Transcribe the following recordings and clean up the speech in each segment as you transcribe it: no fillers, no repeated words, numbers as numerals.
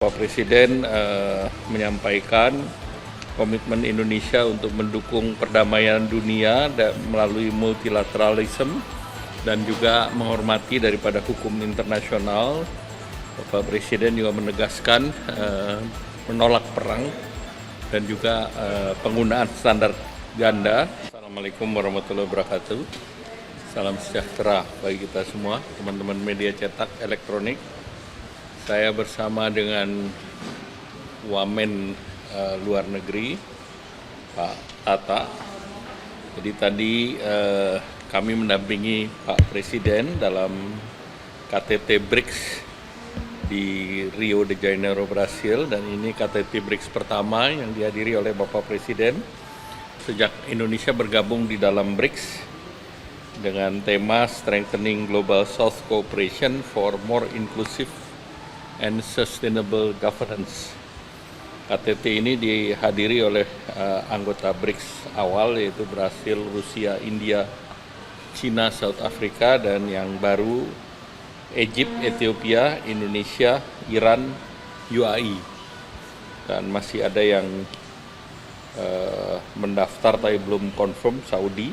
Pak Presiden menyampaikan komitmen Indonesia untuk mendukung perdamaian dunia melalui multilateralisme dan juga menghormati daripada hukum internasional. Bapak Presiden juga menegaskan menolak perang dan juga penggunaan standar ganda. Assalamualaikum warahmatullahi wabarakatuh. Salam sejahtera bagi kita semua, teman-teman media cetak elektronik. Saya bersama dengan Wamen Luar Negeri, Pak Tata. Jadi tadi kami mendampingi Pak Presiden dalam KTT BRICS di Rio de Janeiro, Brasil, dan ini KTT BRICS pertama yang dihadiri oleh Bapak Presiden sejak Indonesia bergabung di dalam BRICS dengan tema Strengthening Global South Cooperation for More Inclusive and Sustainable Governance. KTT ini dihadiri oleh anggota BRICS awal yaitu Brasil, Rusia, India, China, South Africa, dan yang baru Egypt, Ethiopia, Indonesia, Iran, UAE. Dan masih ada yang mendaftar tapi belum confirm, Saudi.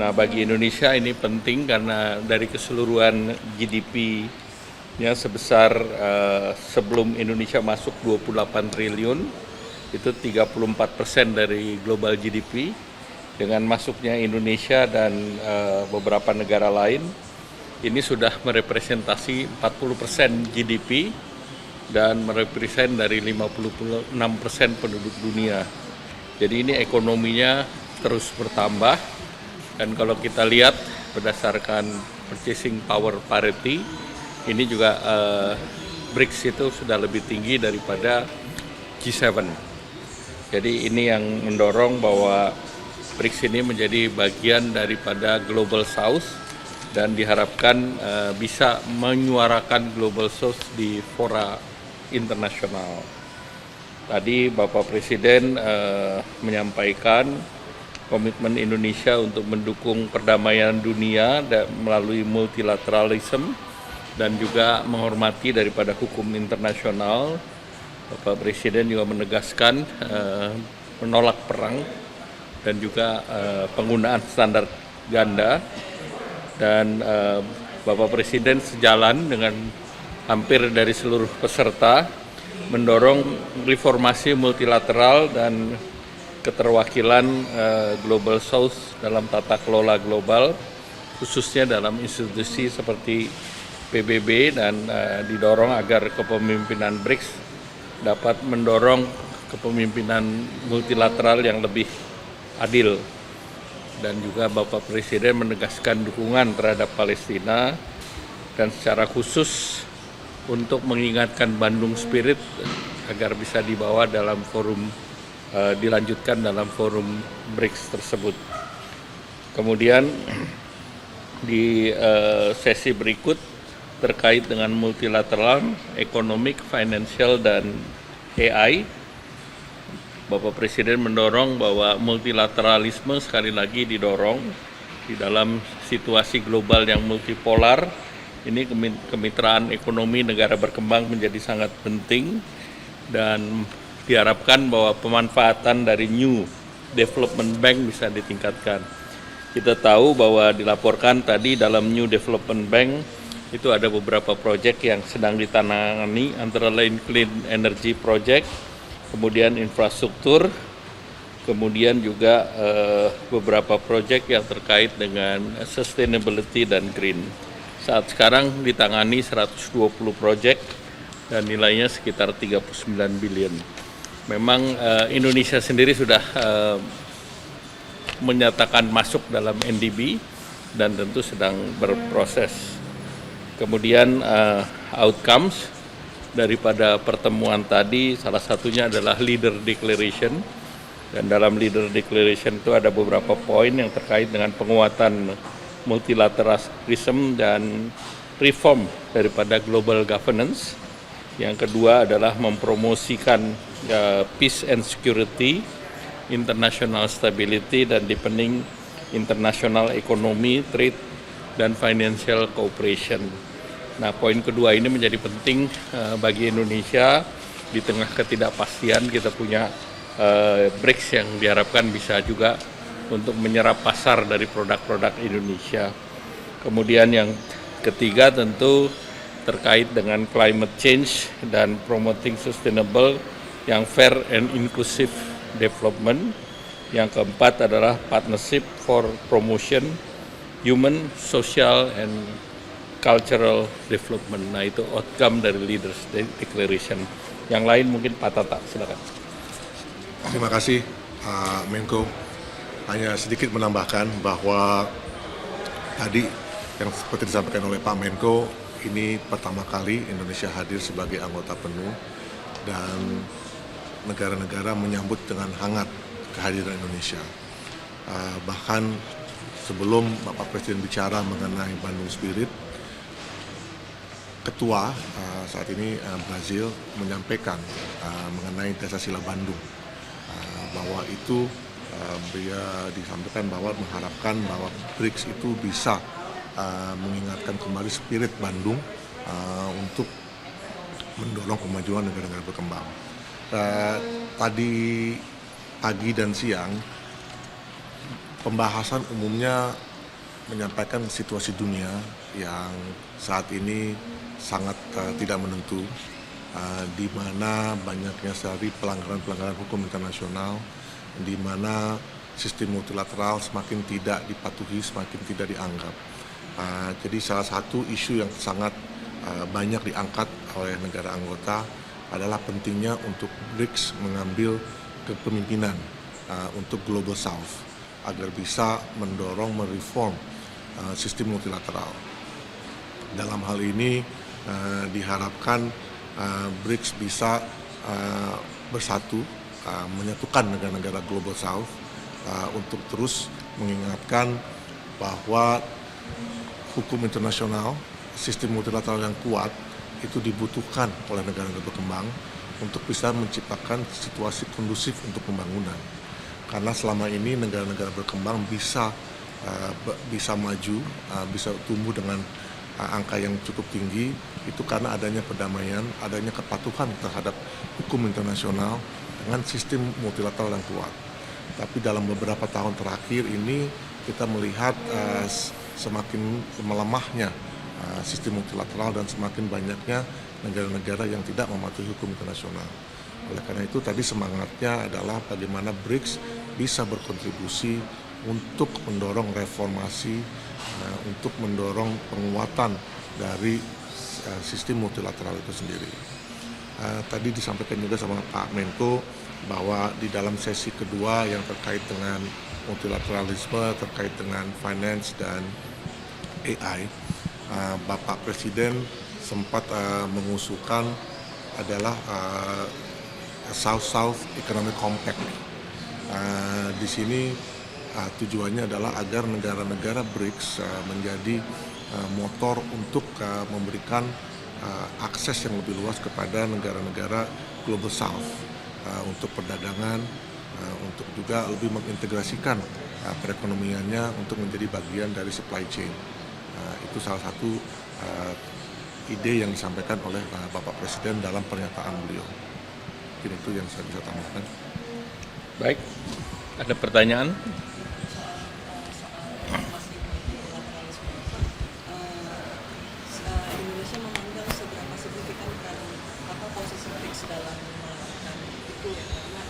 Nah, bagi Indonesia ini penting karena dari keseluruhan GDP sebesar sebelum Indonesia masuk 28 triliun, itu 34% dari global GDP. Dengan masuknya Indonesia dan beberapa negara lain, ini sudah merepresentasi 40% GDP dan merepresent dari 56% penduduk dunia. Jadi ini ekonominya terus bertambah, dan kalau kita lihat berdasarkan purchasing power parity, ini juga BRICS itu sudah lebih tinggi daripada G7. Jadi ini yang mendorong bahwa BRICS ini menjadi bagian daripada Global South dan diharapkan bisa menyuarakan Global South di fora internasional. Tadi Bapak Presiden menyampaikan komitmen Indonesia untuk mendukung perdamaian dunia melalui multilateralisme dan juga menghormati daripada hukum internasional. Bapak Presiden juga menegaskan menolak perang dan juga penggunaan standar ganda, dan Bapak Presiden sejalan dengan hampir dari seluruh peserta mendorong reformasi multilateral dan keterwakilan Global South dalam tata kelola global, khususnya dalam institusi seperti PBB, dan didorong agar kepemimpinan BRICS dapat mendorong kepemimpinan multilateral yang lebih adil. Dan juga Bapak Presiden menegaskan dukungan terhadap Palestina dan secara khusus untuk mengingatkan Bandung Spirit agar bisa dibawa dalam forum, dilanjutkan dalam forum BRICS tersebut. Kemudian di sesi berikut terkait dengan multilateral, economic, financial, dan AI, Bapak Presiden mendorong bahwa multilateralisme sekali lagi didorong di dalam situasi global yang multipolar. Ini kemitraan ekonomi negara berkembang menjadi sangat penting, dan diharapkan bahwa pemanfaatan dari New Development Bank bisa ditingkatkan. Kita tahu bahwa dilaporkan tadi dalam New Development Bank itu ada beberapa proyek yang sedang ditangani, antara lain Clean Energy Project, kemudian infrastruktur, kemudian juga beberapa proyek yang terkait dengan sustainability dan green. Saat sekarang ditangani 120 proyek dan nilainya sekitar 39 billion. Memang Indonesia sendiri sudah menyatakan masuk dalam NDB dan tentu sedang berproses. Kemudian outcomes daripada pertemuan tadi salah satunya adalah Leader Declaration, dan dalam Leader Declaration itu ada beberapa poin yang terkait dengan penguatan multilateralism dan reform daripada global governance. Yang kedua adalah mempromosikan peace and security, international stability, dan deepening international economy, trade, dan financial cooperation. Nah, poin kedua ini menjadi penting bagi Indonesia. Di tengah ketidakpastian kita punya BRICS yang diharapkan bisa juga untuk menyerap pasar dari produk-produk Indonesia. Kemudian yang ketiga tentu terkait dengan climate change dan promoting sustainable yang fair and inclusive development. Yang keempat adalah partnership for promotion human, social, and cultural development. Nah, itu outcome dari Leaders Declaration. Yang lain mungkin Pak Tata, silakan. Terima kasih Menko. Hanya sedikit menambahkan bahwa tadi yang seperti disampaikan oleh Pak Menko, ini pertama kali Indonesia hadir sebagai anggota penuh dan negara-negara menyambut dengan hangat kehadiran Indonesia. Bahkan sebelum Bapak Presiden bicara mengenai Bandung Spirit, Ketua saat ini Brazil menyampaikan mengenai Dasar-Sila Bandung, bahwa itu dia disampaikan bahwa mengharapkan bahwa BRICS itu bisa mengingatkan kembali spirit Bandung untuk mendorong kemajuan negara-negara berkembang. Tadi pagi dan siang pembahasan umumnya menyampaikan situasi dunia yang saat ini sangat tidak menentu, di mana banyaknya sekali pelanggaran-pelanggaran hukum internasional, di mana sistem multilateral semakin tidak dipatuhi, semakin tidak dianggap. Jadi salah satu isu yang sangat banyak diangkat oleh negara anggota adalah pentingnya untuk BRICS mengambil kepemimpinan untuk Global South agar bisa mendorong mereform sistem multilateral. Dalam hal ini diharapkan BRICS bisa bersatu, menyatukan negara-negara Global South untuk terus mengingatkan bahwa hukum internasional, sistem multilateral yang kuat itu dibutuhkan oleh negara-negara berkembang untuk bisa menciptakan situasi kondusif untuk pembangunan. Karena selama ini negara-negara berkembang bisa maju, bisa tumbuh dengan angka yang cukup tinggi, itu karena adanya perdamaian, adanya kepatuhan terhadap hukum internasional dengan sistem multilateral yang kuat. Tapi dalam beberapa tahun terakhir ini kita melihat semakin melemahnya sistem multilateral dan semakin banyaknya negara-negara yang tidak mematuhi hukum internasional. Oleh karena itu tadi semangatnya adalah bagaimana BRICS bisa berkontribusi untuk mendorong reformasi, untuk mendorong penguatan dari sistem multilateral itu sendiri. Tadi disampaikan juga sama Pak Menko bahwa di dalam sesi kedua yang terkait dengan multilateralisme, terkait dengan finance dan AI, Bapak Presiden sempat mengusulkan adalah South-South Economic Compact. Di sini tujuannya adalah agar negara-negara BRICS menjadi motor untuk memberikan akses yang lebih luas kepada negara-negara Global South untuk perdagangan, untuk juga lebih mengintegrasikan perekonomiannya untuk menjadi bagian dari supply chain. Itu salah satu ide yang disampaikan oleh Bapak Presiden dalam pernyataan beliau. Mungkin itu yang saya bisa tambahkan. Baik, ada pertanyaan? Indonesia memandang seberapa signifikan posisi BRICS dalam melakukan itu ya, karena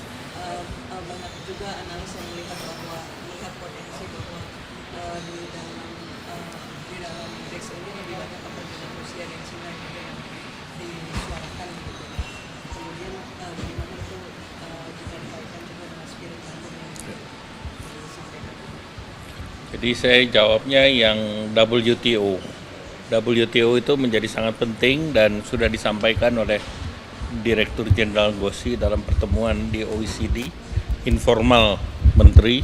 banyak juga analis yang melihat potensi bahwa di dalam BRICS ini lebih banyak kepentingan Rusia dan China juga yang disuarakan gitu. Kemudian bagaimana itu jika dikaitkan juga dengan spirit Bandung yang disampaikan. Jadi saya jawabnya yang WTO. WTO itu menjadi sangat penting dan sudah disampaikan oleh Direktur Jenderal Gossi dalam pertemuan di OECD informal menteri,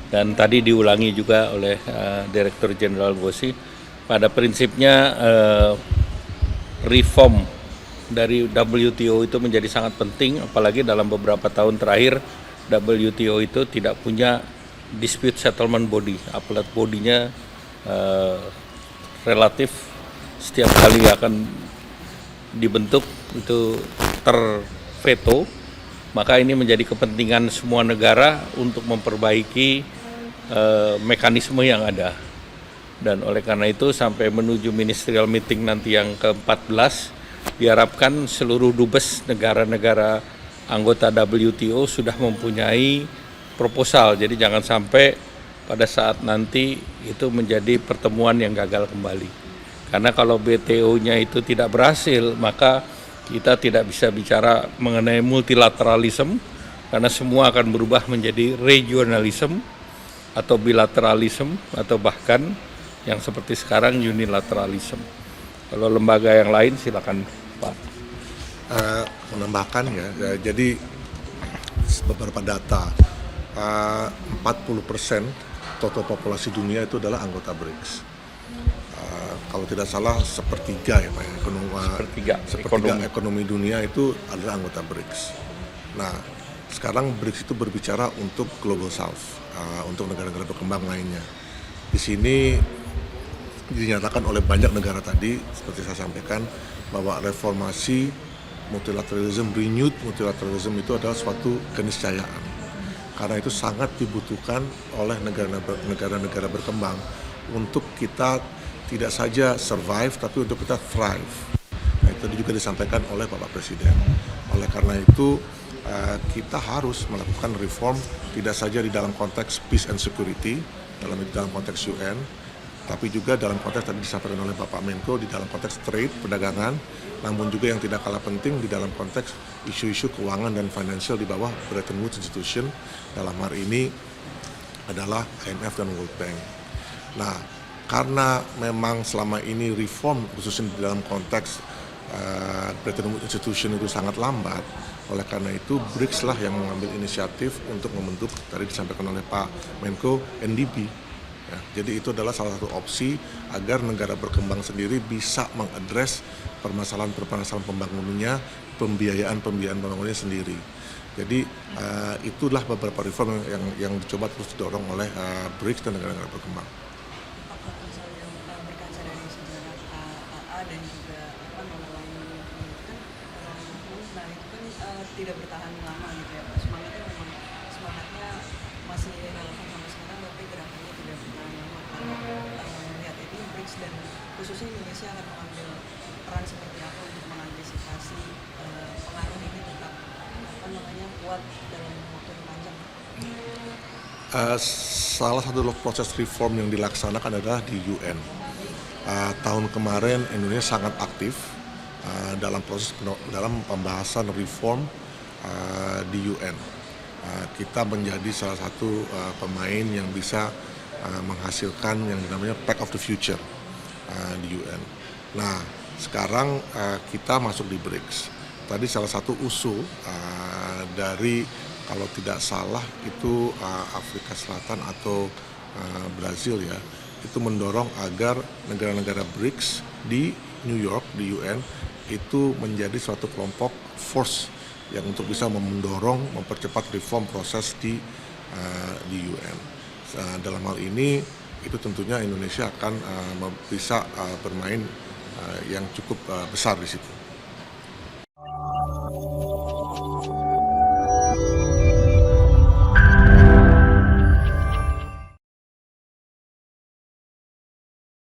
dan tadi diulangi juga oleh Direktur Jenderal Gossi. Pada prinsipnya reform dari WTO itu menjadi sangat penting, apalagi dalam beberapa tahun terakhir WTO itu tidak punya dispute settlement body, appellate body-nya relatif setiap kali akan dibentuk itu terveto, maka ini menjadi kepentingan semua negara untuk memperbaiki mekanisme yang ada. Dan oleh karena itu sampai menuju ministerial meeting nanti yang ke-14 diharapkan seluruh dubes negara-negara anggota WTO sudah mempunyai proposal. Jadi jangan sampai pada saat nanti itu menjadi pertemuan yang gagal kembali. Karena kalau WTO-nya itu tidak berhasil, maka kita tidak bisa bicara mengenai multilateralism, karena semua akan berubah menjadi regionalism atau bilateralism atau bahkan yang seperti sekarang unilateralism. Kalau lembaga yang lain silakan Pak. Menambahkan ya, jadi beberapa data, 40% total populasi dunia itu adalah anggota BRICS. Kalau tidak salah sepertiga ya Pak, sepertiga ekonomi dunia itu adalah anggota BRICS. Nah, sekarang BRICS itu berbicara untuk Global South, untuk negara-negara berkembang lainnya. Di sini dinyatakan oleh banyak negara tadi, seperti saya sampaikan, bahwa reformasi renewed multilateralism itu adalah suatu keniscayaan. Karena itu sangat dibutuhkan oleh negara-negara berkembang untuk kita tidak saja survive, tapi untuk kita thrive. Nah, itu juga disampaikan oleh Bapak Presiden. Oleh karena itu, kita harus melakukan reform tidak saja di dalam konteks peace and security, dalam konteks UN, tapi juga dalam konteks tadi disampaikan oleh Bapak Menko di dalam konteks trade, perdagangan, namun juga yang tidak kalah penting di dalam konteks isu-isu keuangan dan financial di bawah Bretton Woods Institution, dalam hari ini adalah IMF dan World Bank. Nah, karena memang selama ini reform khususnya di dalam konteks Bretton Woods Institution itu sangat lambat, oleh karena itu BRICS lah yang mengambil inisiatif untuk membentuk, tadi disampaikan oleh Pak Menko, NDB. Ya, jadi itu adalah salah satu opsi agar negara berkembang sendiri bisa mengadres permasalahan pembangunannya, pembiayaan pembangunannya sendiri. Jadi itulah beberapa reform yang dicoba terus didorong oleh BRICS dan negara-negara berkembang. Apakah misalnya berkaca dari sejarah AA dan juga lain-lain kan, nah itu kan tidak bertahan lama gitu ya Pak. Semangatnya masih relevan sampai sekarang, tapi gerakannya tidak bertahan lama. Kalau melihat ini BRICS dan khususnya Indonesia akan mengambil peran seperti apa untuk mengantisipasi pengaruh ini tetap kuat dalam waktu yang panjang? Salah satu proses reform yang dilaksanakan adalah di UN. Tahun kemarin Indonesia sangat aktif dalam pembahasan reform di UN. Kita menjadi salah satu pemain yang bisa menghasilkan yang namanya Pact of the Future di UN. Nah, sekarang kita masuk di BRICS. Tadi salah satu usul dari, kalau tidak salah itu Afrika Selatan atau Brazil ya, itu mendorong agar negara-negara BRICS di New York, di UN, itu menjadi suatu kelompok force yang untuk bisa mendorong, mempercepat reform proses di UN. Dalam hal ini, itu tentunya Indonesia akan bisa bermain yang cukup besar di situ.